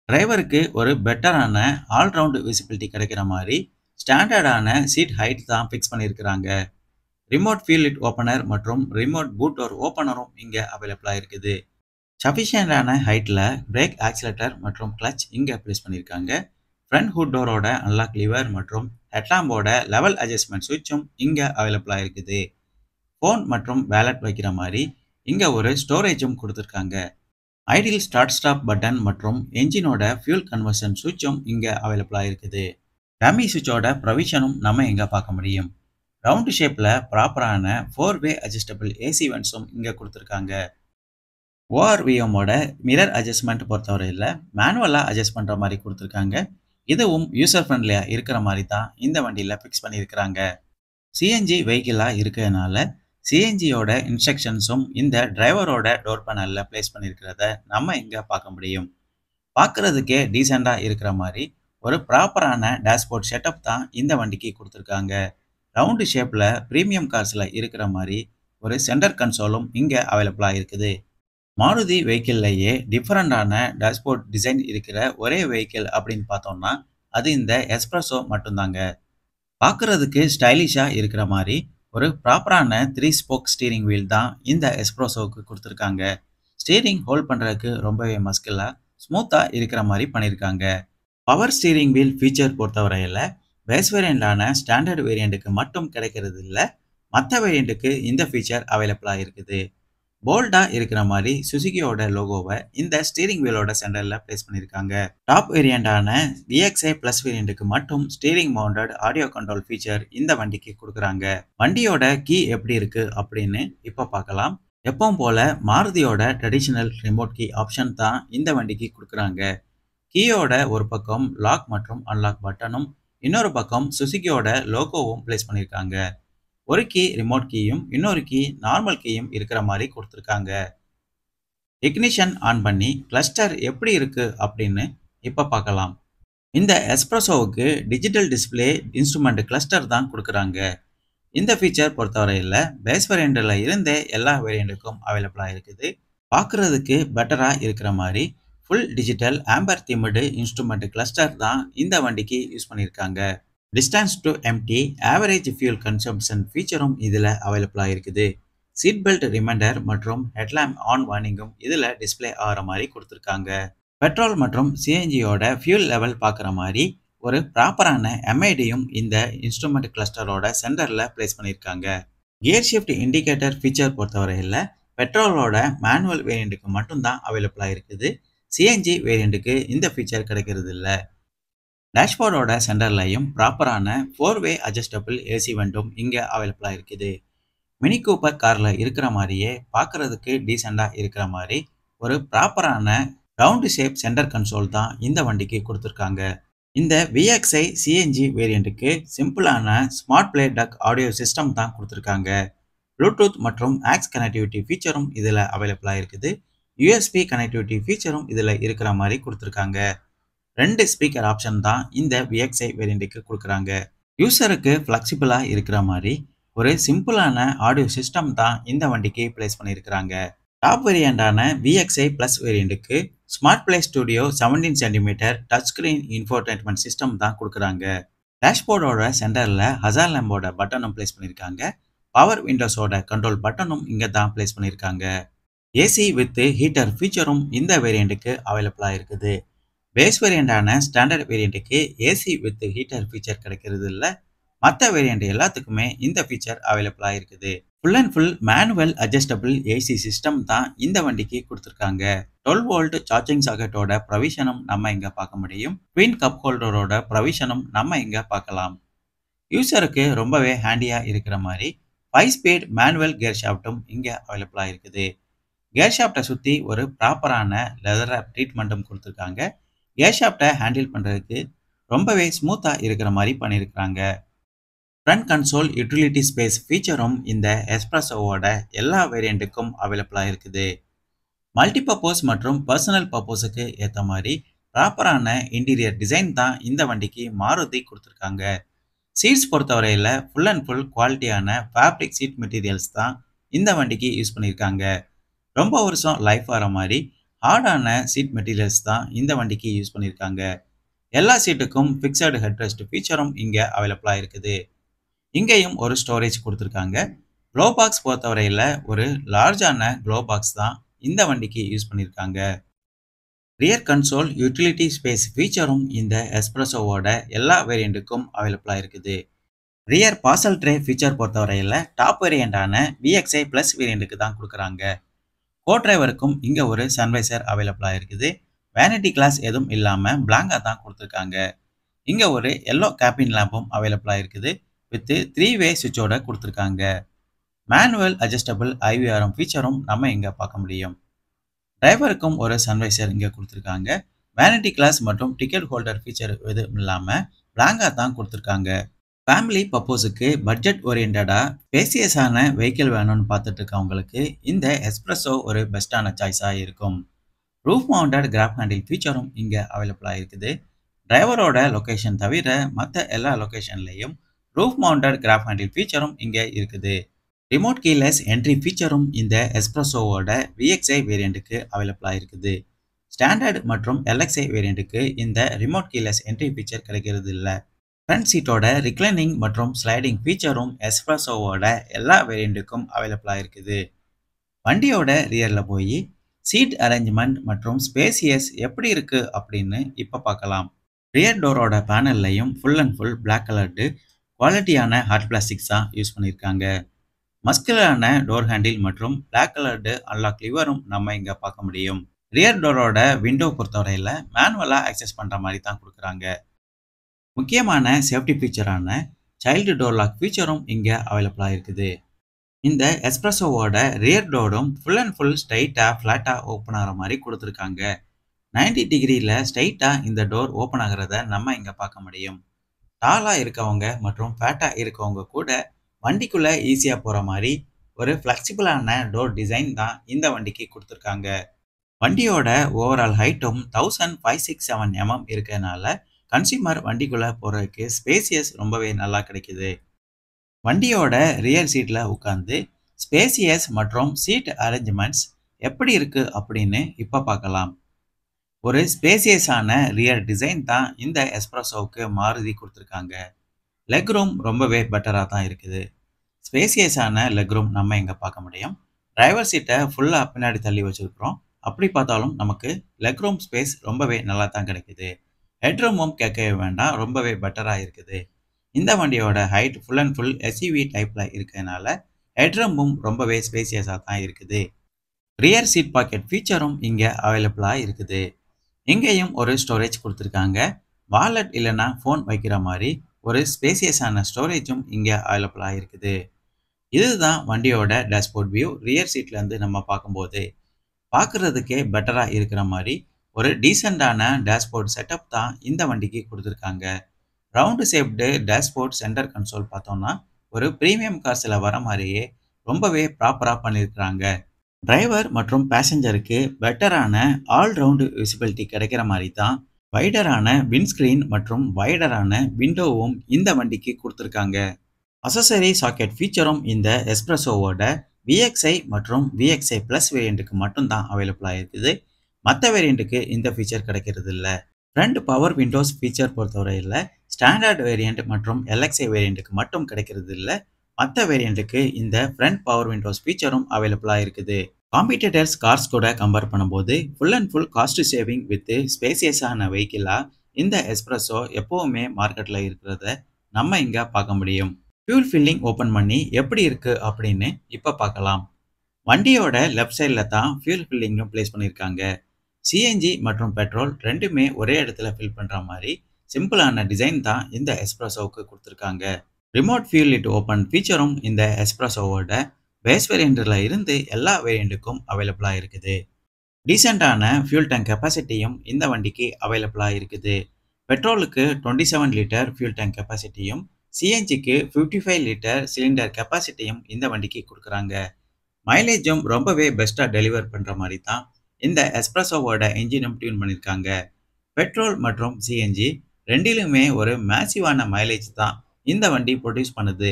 டிரைவருக்கு ஒரு பெட்டரான ஆல்ரவுண்ட் விசிபிலிட்டி கிடைக்கிற மாதிரி ஸ்டாண்டர்டான சீட் ஹைட் தான் ஃபிக்ஸ் பண்ணியிருக்கிறாங்க. ரிமோட் ஃபியூல் லிட் ஓப்பனர் மற்றும் ரிமோட் பூட் டோர் ஓப்பனரும் இங்கே அவைலபிளாக இருக்குது. சஃபிஷியண்டான ஹைட்டில் பிரேக் ஆக்சிலேட்டர் மற்றும் கிளச் இங்கே ப்ளேஸ் பண்ணியிருக்காங்க. ஃப்ரண்ட் ஹுட் டோரோட அன்லாக் லிவர் மற்றும் ஹெட்லாம்போட லெவல் அட்ஜஸ்ட்மெண்ட் சுவிட்சும் இங்கே அவைலபிளாக இருக்குது. ஃபோன் மற்றும் வேலட் வைக்கிற மாதிரி இங்கே ஒரு ஸ்டோரேஜும் கொடுத்துருக்காங்க. ஐடில் ஸ்டார்ட் ஸ்டாப் பட்டன் மற்றும் என்ஜினோட ஃபியூல் கன்வர்ஷன் சுவிட்சும் இங்கே அவைலபிளாக இருக்குது. டம்மி சுவிட்சோட ப்ரொவிஷனும் நம்ம இங்கே பார்க்க முடியும். ரவுண்டு ஷேப்பில் ப்ராப்பரான 4-வே அட்ஜஸ்டபிள் AC வென்ட்ஸும் இங்கே கொடுத்துருக்காங்க. ORVMோட மிரர் அட்ஜஸ்ட்மெண்ட் பொறுத்தவரையில் மேனுவலாக அட்ஜஸ்ட் பண்ணுற மாதிரி கொடுத்துருக்காங்க. இதுவும் யூசர் ஃப்ரெண்ட்லியாக இருக்கிற மாதிரி தான் இந்த வண்டியில் ஃபிக்ஸ் பண்ணியிருக்கிறாங்க. சிஎன்ஜி வெஹிக்கிளாக இருக்கிறதுனால சிஎன்ஜியோட இன்ஸ்ட்ரக்ஷன்ஸும் இந்த டிரைவரோட டோர் பேனலில் ப்ளேஸ் பண்ணியிருக்கிறத நம்ம இங்கே பார்க்க முடியும். பார்க்குறதுக்கே டீசெண்டாக இருக்கிற மாதிரி ஒரு ப்ராப்பரான டேஷ்போர்ட் செட்டப் தான் இந்த வண்டிக்கு கொடுத்துருக்காங்க. ரவுண்டு ஷேப்ல பிரீமியம் கார்ஸ்ல இருக்கிற மாதிரி ஒரு சென்டர் கன்சோலும் இங்க அவைலபிளா இருக்குது. மாருதி வெஹிக்கிள்லயே டிஃபரெண்டான டேஷ்போர்ட் டிசைன் இருக்கிற ஒரே வெஹிக்கிள் அப்படின்னு பார்த்தோம்னா அது இந்த எஸ்பிரஸோ மட்டும்தாங்க. பார்க்கறதுக்கு ஸ்டைலிஷா இருக்கிற மாதிரி ஒரு ப்ராப்பரான 3 ஸ்போக் ஸ்டீரிங் வீல் தான் இந்த எஸ்பிரஸோவுக்கு கொடுத்துருக்காங்க. ஸ்டீரிங் ஹோல்ட் பண்றதுக்கு ரொம்பவே மஸ்குலா ஸ்மூத்தா இருக்கிற மாதிரி பண்ணியிருக்காங்க. பவர் ஸ்டீரிங் வீல் ஃபீச்சர் பொறுத்தவரையில் பேஸ் வேரியண்டான ஸ்டாண்டர்ட் வேரியண்ட்டுக்கு மட்டும் கிடைக்கிறது இல்லை, மற்ற வேரியண்ட்டுக்கு இந்த ஃபீச்சர் அவைலபிளாக இருக்குது. போல்டாக இருக்கிற மாதிரி சுசுகியோட லோகோவை இந்த ஸ்டீரிங் வீலோட சென்டரில் பிளேஸ் பண்ணியிருக்காங்க. டாப் வேரியண்டான VXi ப்ளஸ் வேரியண்ட்டுக்கு மட்டும் steering mounted audio control feature இந்த வண்டிக்கு கொடுக்குறாங்க. வண்டியோட கீ எப்படி இருக்கு அப்படின்னு இப்போ பார்க்கலாம். எப்பவும் போல மாருதியோட ட்ரெடிஷனல் ரிமோட் கீ ஆப்ஷன் தான் இந்த வண்டிக்கு கொடுக்குறாங்க. கீயோட ஒரு பக்கம் லாக் மற்றும் அன்லாக் பட்டனும் இன்னொரு பக்கம் சுசுகியோட லோகோவும் பிளேஸ் பண்ணியிருக்காங்க. ஒரு கீ ரிமோட் கீயும் இன்னொரு கீ நார்மல் கீயும் இருக்கிற மாதிரி கொடுத்துருக்காங்க. இக்னிஷன் ஆன் பண்ணி கிளஸ்டர் எப்படி இருக்கு அப்படின்னு இப்போ பார்க்கலாம். இந்த எஸ்பிரஸோவுக்கு டிஜிட்டல் டிஸ்பிளே இன்ஸ்ட்ருமெண்ட் கிளஸ்டர் தான் கொடுக்குறாங்க. இந்த ஃபீச்சர் பொறுத்தவரையில் பேஸ் வேரியண்டில் இருந்தே எல்லா வேரியண்ட்டுக்கும் அவைலபிளாக இருக்குது. பார்க்குறதுக்கு பெட்டராக இருக்கிற மாதிரி full digital amber themed instrument cluster தான் இந்த வண்டிக்கு யூஸ் பண்ணியிருக்காங்க. Distance to empty average fuel consumption ஃபீச்சரும் இதில் அவைலபிளாக இருக்குது. சீட் பெல்ட் ரிமைண்டர் மற்றும் ஹெட்லாம்ப் ஆன் வார்னிங்கும் இதில் டிஸ்பிளே ஆகிற மாதிரி கொடுத்துருக்காங்க. பெட்ரோல் மற்றும் சிஎன்ஜியோட ஃபியூல் லெவல் பார்க்குற மாதிரி ஒரு ப்ராப்பரான எம்ஐடியும் இந்த இன்ஸ்ட்ருமெண்ட் கிளஸ்டரோட சென்டரில் பிளேஸ் பண்ணியிருக்காங்க. கியர் ஷிஃப்ட் இண்டிகேட்டர் ஃபீச்சர் பொறுத்தவரையில் பெட்ரோலோட மேனுவல் வேரியண்ட்டுக்கு மட்டும்தான் அவைலபிளாக இருக்குது. சிஎன்ஜி வேரியண்ட்டுக்கு இந்த ஃபீச்சர் கிடைக்கிறது இல்லை. டேஷ்போர்டோட சென்டர்லையும் ப்ராப்பரான 4-வே அட்ஜஸ்டபிள் ஏசி வெண்டும் இங்கே அவைலபிளாக இருக்குது. மினி கூப்பர் காரில் இருக்கிற மாதிரியே பார்க்குறதுக்கு டீசெண்டாக இருக்கிற மாதிரி ஒரு ப்ராப்பரான ரவுண்டு ஷேப் சென்டர் கன்சோல் தான் இந்த வண்டிக்கு கொடுத்துருக்காங்க. இந்த VXi சிஎன்ஜி வேரியண்ட்டுக்கு சிம்பிளான ஸ்மார்ட் பிளே டக் ஆடியோ சிஸ்டம் தான் கொடுத்துருக்காங்க. ப்ளூடூத் மற்றும் ஆக்ஸ் கனெக்டிவிட்டி ஃபீச்சரும் இதில் அவைலபிளாக இருக்குது. USB கனெக்டிவிட்டி ஃபீச்சரும் இதில் இருக்கிற மாதிரி கொடுத்துருக்காங்க. 2 ஸ்பீக்கர் ஆப்ஷன் தான் இந்த VXi வேரியண்ட்டுக்கு கொடுக்குறாங்க. யூசருக்கு ஃப்ளெக்சிபிளாக இருக்கிற மாதிரி ஒரு சிம்பிளான ஆடியோ சிஸ்டம் தான் இந்த வண்டிக்கு பிளேஸ் பண்ணியிருக்கிறாங்க. டாப் வேரியண்டான VXi ப்ளஸ் வேரியண்ட்டுக்கு smart play studio 17 centimetre touch screen infotainment system தான் கொடுக்குறாங்க. டேஷ்போர்டோட சென்டரில் ஹசார் லேம்போட பட்டனும் பிளேஸ் பண்ணியிருக்காங்க. பவர் விண்டோஸோட கண்ட்ரோல் பட்டனும் இங்கே தான் பிளேஸ் பண்ணியிருக்காங்க. ஏசி வித் ஹீட்டர் ஃபீச்சரும் இந்த வேரியண்ட்டுக்கு அவைலபிளாக இருக்குது. பேஸ் வேரியண்டான ஸ்டாண்டர்ட் வேரியண்ட்டுக்கு ஏசி வித் ஹீட்டர் ஃபீச்சர் கிடைக்கிறது இல்லை, மற்ற வேரியண்ட் எல்லாத்துக்குமே இந்த ஃபீச்சர் அவைலபிளாக இருக்குது. Full and full manual adjustable AC system தான் இந்த வண்டிக்கு கொடுத்துருக்காங்க. 12 வோல்ட் சார்ஜிங் சாக்கெட்டோட ப்ரொவிஷனும் நம்ம இங்கே பார்க்க முடியும். ட்வின் கப் ஹோல்டரோட ப்ரொவிஷனும் நம்ம இங்கே பார்க்கலாம். யூசருக்கு ரொம்பவே ஹேண்டியாக இருக்கிற மாதிரி 5 ஸ்பீட் மேனுவல் கியர் ஷாஃப்ட்டும் இங்கே அவைலபிளாக இருக்குது. கியர் ஷாஃப்டை சுற்றி ஒரு ப்ராப்பரான லெதர் ராப் ட்ரீட்மெண்ட்டும் கொடுத்துருக்காங்க. கியர் ஷாஃப்டை ஹேண்டில் பண்ணுறதுக்கு ரொம்பவே ஸ்மூத்தாக இருக்கிற மாதிரி பண்ணியிருக்கிறாங்க. ஃப்ரண்ட் கன்சோல் யூட்டிலிட்டி ஸ்பேஸ் ஃபீச்சரும் இந்த எஸ்பிரஸோவோட எல்லா வேரியண்ட்டுக்கும் அவைலபிளாக இருக்குது. மல்டிபர்பஸ் மற்றும் பர்சனல் பர்பஸுக்கு ஏற்ற மாதிரி ப்ராப்பரான இன்டீரியர் டிசைன் தான் இந்த வண்டிக்கு மாருதி கொடுத்துருக்காங்க. சீட்ஸ் பொறுத்தவரையில் ஃபுல் அண்ட் ஃபுல் குவாலிட்டியான ஃபேப்ரிக் சீட் மெட்டீரியல்ஸ் தான் இந்த வண்டிக்கு யூஸ் பண்ணியிருக்காங்க. ரொம்ப வருஷம் லைஃப் ஆகிற மாதிரி ஹார்டான சீட் மெட்டீரியல்ஸ் தான் இந்த வண்டிக்கு யூஸ் பண்ணியிருக்காங்க. எல்லா சீட்டுக்கும் ஃபிக்ஸடு ஹெட்ரெஸ்ட் ஃபீச்சரும் இங்கே அவைலபிளாக இருக்குது. இங்கேயும் ஒரு ஸ்டோரேஜ் கொடுத்துருக்காங்க. க்ளோ பாக்ஸ் பொறுத்தவரையில் ஒரு லார்ஜான க்ளோ பாக்ஸ் தான் இந்த வண்டிக்கு யூஸ் பண்ணியிருக்காங்க. ரியர் கன்சோல் யூட்டிலிட்டி ஸ்பேஸ் ஃபீச்சரும் இந்த எஸ்பிரஸோவோட எல்லா வேரியண்ட்டுக்கும் அவைலபிளாக இருக்குது. ரியர் பார்சல் ட்ரே ஃபீச்சர் பொறுத்தவரையில் டாப் வேரியண்டான VXi ப்ளஸ் வேரியண்ட்டுக்கு தான் கொடுக்குறாங்க. கோ டிரைவருக்கும் இங்கே ஒரு சன்வைசர் அவைலபிளாக இருக்குது. வேனிட்டி கிளாஸ் எதுவும் இல்லாமல் பிளாங்காக தான் கொடுத்துருக்காங்க. இங்கே ஒரு எல்லோ கேபின் லேம்பும் அவைலபிளாக இருக்குது. வித் 3-வே சுவிட்சோட கொடுத்துருக்காங்க. மேனுவல் அட்ஜஸ்டபிள் IVRM ஃபீச்சரும் நம்ம இங்கே பார்க்க முடியும். டிரைவருக்கும் ஒரு சன்வைசர் இங்கே கொடுத்துருக்காங்க. வேனிட்டி கிளாஸ் மற்றும் டிக்கெட் ஹோல்டர் ஃபீச்சர் எதுவும் இல்லாமல் பிளாங்காக தான் கொடுத்துருக்காங்க. ஃபேமிலி பர்பஸுக்கு பட்ஜெட் ஓரியன்டாக ஸ்பேசியஸான வெஹிக்கிள் வேணும்னு பார்த்துட்டு இருக்கவங்களுக்கு இந்த எஸ்பிரஸோ ஒரு பெஸ்ட்டான சாய்ஸாக இருக்கும். ரூஃப் மவுண்டட் கிராப் ஹேண்டில் ஃபீச்சரும் இங்கே அவைலபிளாக இருக்குது. டிரைவரோட லொகேஷன் தவிர மற்ற எல்லா லொகேஷன்லையும் ரூஃப் மவுண்டட் கிராப் ஹேண்டில் ஃபீச்சரும் இங்கே இருக்குது. ரிமோட் கீலெஸ் என்ட்ரி ஃபீச்சரும் இந்த எஸ்பிரஸோவோட VXI வேரியண்ட்டுக்கு அவைலபிளாக இருக்குது. ஸ்டாண்டர்ட் மற்றும் LXI வேரியண்ட்டுக்கு இந்த ரிமோட் கீலெஸ் என்ட்ரி ஃபீச்சர் கிடைக்கிறது இல்லை. ஃப்ரண்ட் சீட்டோட ரிக்ளைனிங் மற்றும் ஸ்லைடிங் ஃபீச்சரும் எஸ்பிரஸோவோட எல்லா வேரியண்ட்டுக்கும் அவைலபிளாக இருக்குது. வண்டியோட ரியரில் போய் சீட் அரேஞ்ச்மெண்ட் மற்றும் ஸ்பேசியஸ் எப்படி இருக்கு அப்படின்னு இப்போ பார்க்கலாம். ரியர் டோரோட பேனல்லையும் full and full black coloured குவாலிட்டியான ஹார்ட் பிளாஸ்டிக்ஸ் தான் யூஸ் பண்ணியிருக்காங்க. மஸ்குலரான டோர் ஹேண்டில் மற்றும் பிளாக் கலர்டு அன்லாக் லிவரும் நம்ம இங்கே பார்க்க முடியும். ரியர் டோரோட விண்டோ பொறுத்தவரையில் மேனுவலாக ஆக்சஸ் பண்ணுற மாதிரி தான் கொடுக்குறாங்க. முக்கியமான சேஃப்டி ஃபீச்சரான சைல்டு டோர் லாக் ஃபீச்சரும் இங்கே அவைலபிளாக இருக்குது. இந்த எஸ்பிரஸோவோட ரியர் டோரும் ஃபுல் அண்ட் ஃபுல் ஸ்ட்ரைட்டாக ஃப்ளாட்டாக ஓப்பன் ஆகிற மாதிரி கொடுத்துருக்காங்க. 90 டிகிரியில் ஸ்ட்ரைட்டாக இந்த டோர் ஓப்பன் ஆகிறத நம்ம இங்கே பார்க்க முடியும். டாலாக இருக்கவங்க மற்றும் ஃபேட்டாக இருக்கவங்க கூட வண்டிக்குள்ளே ஈஸியாக போகிற மாதிரி ஒரு ஃப்ளெக்சிபிளான டோர் டிசைன் தான் இந்த வண்டிக்கு கொடுத்துருக்காங்க. வண்டியோட ஓவரால் ஹைட்டும் 1567 mm இருக்கிறதுனால கன்சியூமர் வண்டிக்குள்ளே போகிறதுக்கு ஸ்பேசியஸ் ரொம்பவே நல்லா கிடைக்குது. வண்டியோட ரியர் சீட்டில் உட்காந்து ஸ்பேசியஸ் மற்றும் சீட் அரேஞ்ச்மெண்ட்ஸ் எப்படி இருக்குது அப்படின்னு இப்போ பார்க்கலாம். ஒரு ஸ்பேசியஸான ரியர் டிசைன் தான் இந்த எஸ்பிரஸோவுக்கு மாருதி கொடுத்துருக்காங்க. லெக் ரூம் ரொம்பவே பெட்டராக தான் இருக்குது. ஸ்பேசியஸான லெக் ரூம் நம்ம இங்கே பார்க்க முடியும். டிரைவர் சீட்டை ஃபுல்லாக பின்னாடி தள்ளி வச்சுருக்கிறோம். அப்படி பார்த்தாலும் நமக்கு லெக் ரூம் ஸ்பேஸ் ரொம்பவே நல்லா தான் கிடைக்குது. ஹெட் ரூமும் கேட்கவே வேண்டாம், ரொம்பவே பெட்டராக இருக்குது. இந்த வண்டியோட height full and full SUV டைப்பில் இருக்கிறதுனால ஹெட் ரூமும் ரொம்பவே ஸ்பேசியஸாக தான் இருக்குது. ரியர் சீட் பாக்கெட் ஃபீச்சரும் இங்கே அவைலபிளாக இருக்குது. இங்கேயும் ஒரு ஸ்டோரேஜ் கொடுத்துருக்காங்க. வாலெட் இல்லைன்னா ஃபோன் வைக்கிற மாதிரி ஒரு ஸ்பேசியஸான ஸ்டோரேஜும் இங்கே அவைலபிளாக இருக்குது. இதுதான் வண்டியோட டேஷ்போர்ட் வியூ. ரியர் சீட்லேருந்து நம்ம பார்க்கும்போது பார்க்குறதுக்கே பெட்டராக இருக்கிற மாதிரி ஒரு டீசெண்டான டேஷ்போர்ட் செட்டப் தான் இந்த வண்டிக்கு கொடுத்துருக்காங்க. Round shaped dashboard centre console பார்த்தோம்னா ஒரு ப்ரீமியம் கார்ஸில் வர மாதிரியே ரொம்பவே ப்ராப்பராக பண்ணியிருக்கிறாங்க. டிரைவர் மற்றும் பேசஞ்சருக்கு பெட்டரான ஆல்ரவுண்டு விசிபிலிட்டி கிடைக்கிற மாதிரி தான் வைடரான விண்ட்ஸ்க்ரீன் மற்றும் வைடரான விண்டோவும் இந்த வண்டிக்கு கொடுத்துருக்காங்க. அசசரி சாக்கெட் ஃபீச்சரும் இந்த எஸ்பிரஸோவோட VXI மற்றும் VXI ப்ளஸ் வேரியண்ட்டுக்கு மட்டும்தான் அவைலபிளாக இருக்குது. மற்ற வேரியண்ட்டுக்கு இந்த ஃபீச்சர் கிடைக்கிறது இல்லை. ஃப்ரண்ட் பவர் விண்டோஸ் ஃபீச்சர் பொறுத்தவரையில் ஸ்டாண்டர்ட் வேரியண்ட் மற்றும் LXI வேரியண்ட்டுக்கு மட்டும் கிடைக்கிறது இல்லை. மற்ற வேரியண்ட்டுக்கு இந்த ஃப்ரண்ட் பவர் விண்டோஸ் ஃபீச்சரும் அவைலபிளாக இருக்குது. காம்படிட்டர்ஸ் கார்ஸ் கூட கம்பேர் பண்ணும்போது full and full cost saving with ஸ்பேசியஸான வெஹிக்கிளாக இந்த எஸ்பிரஸோ எப்போவுமே மார்க்கெட்டில் இருக்கிறத நம்ம இங்கே பார்க்க முடியும். ஃபியூல் ஃபில்லிங் ஓப்பன் பண்ணி எப்படி இருக்குது அப்படின்னு இப்போ பார்க்கலாம். வண்டியோட லெஃப்ட் சைடில் தான் ஃபியூல் ஃபில்லிங்கும் ப்ளேஸ் பண்ணியிருக்காங்க. CNG மற்றும் பெட்ரோல் ரெண்டுமே ஒரே இடத்துல ஃபில் பண்ணுற மாதிரி சிம்பிளான டிசைன் தான் இந்த எஸ்பிரஸோவுக்கு கொடுத்துருக்காங்க. ரிமோட் ஃபியூல் லிட் ஓப்பன் ஃபீச்சரும் இந்த எஸ்பிரஸோவோட பேஸ் வேரியண்ட்டில் இருந்து எல்லா வேரியண்ட்டுக்கும் அவைலபிளாக இருக்குது. டீசெண்டான ஃபியூல் டேங்க் கெப்பாசிட்டியும் இந்த வண்டிக்கு அவைலபிளாக இருக்குது. பெட்ரோலுக்கு 27 லிட்டர் ஃபியூல் டேங்க் கெப்பாசிட்டியும் CNGக்கு 55 லிட்டர் சிலிண்டர் கெப்பாசிட்டியும் இந்த வண்டிக்கு கொடுக்குறாங்க. மைலேஜும் ரொம்பவே பெஸ்ட்டாக டெலிவர் பண்ணுற மாதிரி தான் இந்த எஸ்பிரஸோவோட என்ஜினும் டியூன் பண்ணியிருக்காங்க. பெட்ரோல் மற்றும் CNG ரெண்டிலுமே ஒரு மேசிவான மைலேஜ் தான் இந்த வண்டி ப்ரொடியூஸ் பண்ணுது.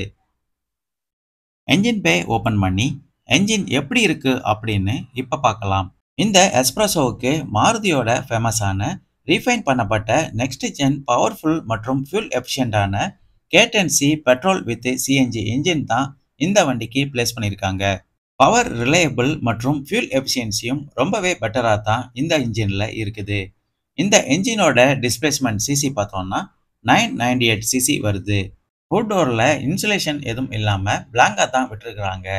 என்ஜின் பே ஓப்பன் பண்ணி என்ஜின் எப்படி இருக்கு அப்படின்னு இப்போ பார்க்கலாம். இந்த எஸ்பிரஸோவுக்கு மாருதியோட ஃபேமஸான ரீஃபைன் பண்ணப்பட்ட நெக்ஸ்ட் ஜென் பவர்ஃபுல் மற்றும் ஃபியூல் எஃபிஷியண்டான K10C petrol with CNG engine தான் இந்த வண்டிக்கு பிளேஸ் பண்ணியிருக்காங்க. பவர் ரிலையபிள் மற்றும் ஃபியூல் எஃபிஷியன்சியும் ரொம்பவே பெட்டராக தான் இந்த இன்ஜினில் இருக்குது. இந்த என்ஜினோட டிஸ்பிளேஸ்மெண்ட் சிசி பார்த்தோம்னா 998 cc வருது. ஹுட் டோரில் இன்சுலேஷன் எதுவும் இல்லாமல் பிளாங்காக தான் விட்டுருக்குறாங்க.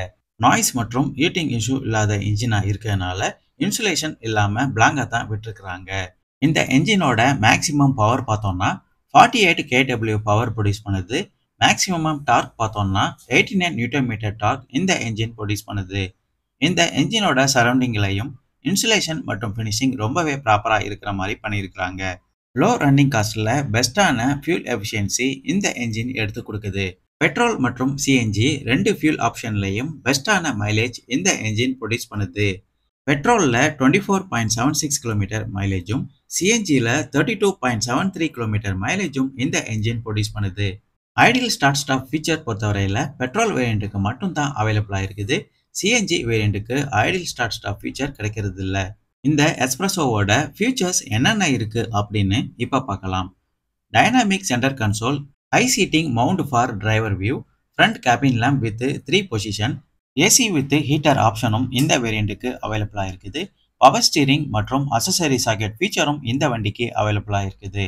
நாய்ஸ் மற்றும் ஹீட்டிங் இஷ்யூ இல்லாத இன்ஜினாக இருக்கிறதுனால இன்சுலேஷன் இல்லாமல் பிளாங்காக தான் விட்டுருக்குறாங்க. இந்த என்ஜினோட மேக்ஸிமம் பவர் பார்த்தோம்னா 48 kW பவர் ப்ரொடியூஸ் பண்ணுது. மேக்ஸிமம் டார்க் பார்த்தோம்னா 89 Nm டார்க் இந்த என்ஜின் ப்ரொடியூஸ் பண்ணுது. இந்த என்ஜினோட சரௌண்டிங்லையும் இன்சுலேஷன் மற்றும் ஃபினிஷிங் ரொம்பவே ப்ராப்பராக இருக்கிற மாதிரி பண்ணியிருக்கிறாங்க. லோ ரன்னிங் காஸ்ட்டில் பெஸ்ட்டான ஃபியூல் எஃபிஷியன்சி இந்த என்ஜின் எடுத்து கொடுக்குது. பெட்ரோல் மற்றும் CNG ரெண்டு ஃபியூல் ஆப்ஷன்லையும் பெஸ்ட்டான மைலேஜ் இந்த என்ஜின் ப்ரொடியூஸ் பண்ணுது. பெட்ரோலில் 24.76 km மைலேஜும் சிஎன்ஜியில் 32.73 கிலோமீட்டர் மைலேஜும் இந்த என்ஜின் ப்ரொடியூஸ் பண்ணுது. ஐடியல் ஸ்டார்ட் ஸ்டாப் ஃபீச்சர் பொறுத்தவரையில் பெட்ரோல் வேரியண்ட்டுக்கு மட்டும்தான் அவைலபிளாக இருக்குது. சிஎன்ஜி வேரியண்ட்டுக்கு ஐடியல் ஸ்டார்ட் ஸ்டாப் ஃபீச்சர் கிடைக்கிறது இல்லை. இந்த எஸ்பிரஸோவோட ஃபியூச்சர்ஸ் என்னென்ன இருக்குது அப்படின்னு இப்போ பார்க்கலாம். Dynamic centre console, high seating mount for driver view, front cabin lamp with 3 position, AC with heater ஆப்ஷனும் இந்த வேரியண்ட்டுக்கு அவைலபிளாக இருக்குது. பவர் ஸ்டீரிங் மற்றும் அசசரி சாக்கெட் ஃபீச்சரும் இந்த வண்டிக்கு அவைலபிளாக இருக்குது.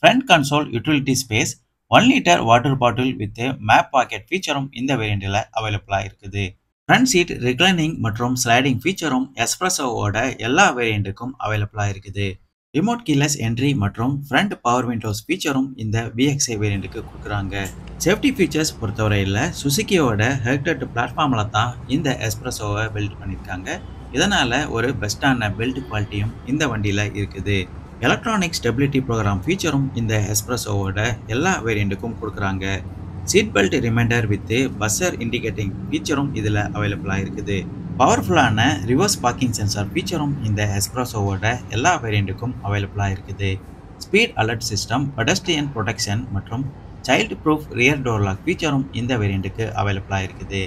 Front console utility space, 1 litre water bottle with map pocket ஃபீச்சரும் இந்த வேரியண்ட்டில் அவைலபிளாக இருக்குது. ஃப்ரண்ட் சீட் ரிக்ளைனிங் மற்றும் ஸ்லைடிங் ஃபீச்சரும் எஸ்பிரஸோவோட எல்லா வேரியண்ட்டுக்கும் அவைலபிளாக இருக்குது. ரிமோட் கீலெஸ் என்ட்ரி மற்றும் ஃப்ரண்ட் பவர் விண்டோஸ் ஃபீச்சரும் இந்த VXi வேரியண்ட்டுக்கு கொடுக்குறாங்க. சேஃப்டி ஃபீச்சர்ஸ் பொறுத்தவரையில் சுசுகியோட ஹெக்டட் பிளாட்ஃபார்மில் தான் இந்த எஸ்பிரஸோவை பில்ட் பண்ணியிருக்காங்க. இதனால் ஒரு பெஸ்ட்டான பில்ட் குவாலிட்டியும் இந்த வண்டியில் இருக்குது. எலக்ட்ரானிக் ஸ்டெபிலிட்டி ப்ரோக்ராம் ஃபீச்சரும் இந்த எஸ்பிரஸோவோட எல்லா வேரியண்ட்டுக்கும் கொடுக்குறாங்க. Seat belt reminder with buzzer indicating ஃபீச்சரும் இதில் அவைலபிளாக இருக்குது. பவர்ஃபுல்லான ரிவர்ஸ் பார்க்கிங் சென்சார் ஃபீச்சரும் இந்த எஸ்பிரஸோவோட எல்லா வேரியண்ட்டுக்கும் அவைலபிளாக இருக்குது. Speed alert system, pedestrian protection மற்றும் child proof rear door lock ஃபீச்சரும் இந்த வேரியண்ட்டுக்கு அவைலபிளாக இருக்குது.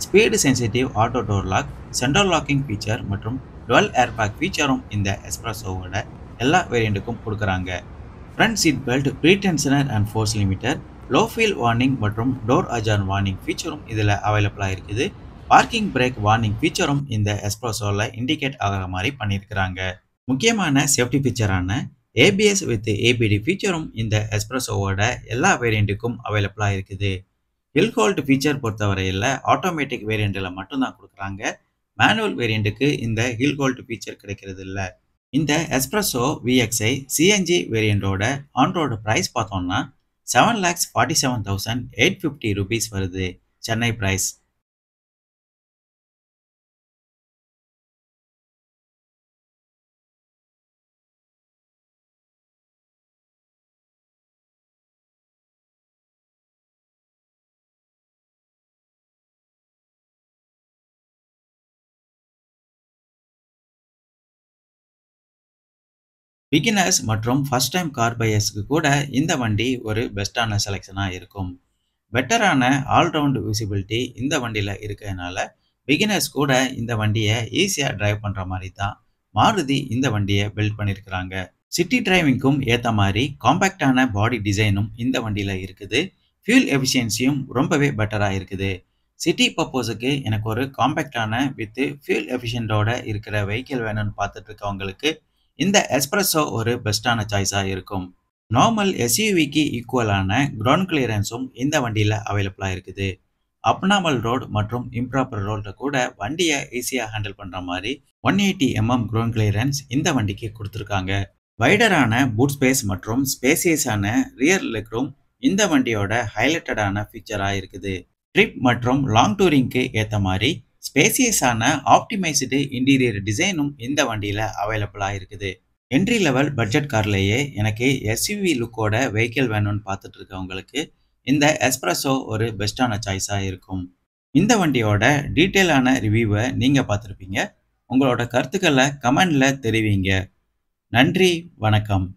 Speed sensitive auto door lock, central locking feature மற்றும் டுவெல் ஏர்பேக் ஃபீச்சரும் இந்த எஸ்பிரஸோவோட எல்லா வேரியண்ட்டுக்கும் கொடுக்குறாங்க. Front seat belt, pretensioner and force limiter, low fuel warning மற்றும் டோர் அஜார்ன் வார்னிங் ஃபீச்சரும் இதில் அவைலபிளாக இருக்குது. பார்க்கிங் பிரேக் வார்னிங் ஃபீச்சரும் இந்த எஸ்பிரஸோவில் இண்டிகேட் ஆகிற மாதிரி பண்ணியிருக்கிறாங்க. முக்கியமான சேஃப்டி ஃபீச்சரான ABS வித் ABD ஃபீச்சரும் இந்த எஸ்பிரஸோவோட எல்லா வேரியண்ட்டுக்கும் அவைலபிளாக இருக்குது. ஹில் ஹோல்ட் ஃபீச்சர் பொறுத்தவரையில் ஆட்டோமேட்டிக் வேரியண்ட்டில் மட்டும்தான் கொடுக்குறாங்க. மேனுவல் வேரியண்ட்டுக்கு இந்த ஹில் ஹோல்ட் ஃபீச்சர் கிடைக்கிறது இல்லை. இந்த எஸ்பிரஸோ VXi CNG வேரியண்டோட ஆன்ரோடு ப்ரைஸ் பார்த்தோம்னா 7,47,850 ரூபீஸ் வருது, சென்னை ப்ரைஸ். பிகினர்ஸ் மற்றும் ஃபர்ஸ்ட் டைம் கார் பையர்ஸ்க்கு கூட இந்த வண்டி ஒரு பெஸ்ட்டான செலெக்ஷனாக இருக்கும். பெட்டரான ஆல்ரவுண்ட் விசிபிலிட்டி இந்த வண்டியில் இருக்கிறதுனால பிகினர்ஸ் கூட இந்த வண்டியை ஈஸியாக டிரைவ் பண்ணுற மாதிரி தான் மாருதி இந்த வண்டியை பில்ட் பண்ணியிருக்கிறாங்க. சிட்டி டிரைவிங்க்கும் ஏற்ற மாதிரி காம்பேக்டான பாடி டிசைனும் இந்த வண்டியில் இருக்குது. ஃபியூல் எஃபிஷியன்சியும் ரொம்பவே பெட்டராக இருக்குது. சிட்டி பர்பஸுக்கு எனக்கு ஒரு காம்பேக்டான வித் ஃபியூல் எஃபிஷியன்டோட இருக்கிற வெஹிக்கிள் வேணும்னு பார்த்துட்டு இருக்கவங்களுக்கு இந்த எஸ்பிரஸோ ஒரு பெஸ்ட்டான சாய்ஸாக இருக்கும். நார்மல் SUVக்கு ஈக்குவலான கிரவுண்ட் கிளியரன்ஸும் இந்த வண்டியில் அவைலபிளாக இருக்குது. அப்நார்மல் ரோடு மற்றும் இம்ப்ராப்பர் ரோட்டில் கூட வண்டியை ஈஸியாக ஹேண்டில் பண்ணுற மாதிரி 180 mm கிரவுண்ட் கிளியரன்ஸ் இந்த வண்டிக்கு கொடுத்துருக்காங்க. வைடரான பூட் ஸ்பேஸ் மற்றும் ஸ்பேசியஸான ரியர் லெக் ரூம் இந்த வண்டியோட ஹைலைட்டடான ஃபீச்சராக இருக்குது. ட்ரிப் மற்றும் லாங் டூரிங்க்கு ஏற்ற மாதிரி ஸ்பேசியஸான ஆப்டிமைஸ்டு இன்டீரியர் டிசைனும் இந்த வண்டியில் அவைலபிளாக இருக்குது. என்ட்ரி லெவல் பட்ஜெட் கார்லேயே எனக்கு SUV லுக்கோட வெஹிக்கிள் வேணும்னு பார்த்துட்டு இருக்கவங்களுக்கு இந்த எஸ்பிரஸோ ஒரு பெஸ்ட்டான சாய்ஸாக இருக்கும். இந்த வண்டியோட டீட்டெயிலான ரிவ்யூவை நீங்கள் பார்த்துருப்பீங்க. உங்களோட கருத்துக்களை கமெண்டில் தெரிவிங்க. நன்றி, வணக்கம்.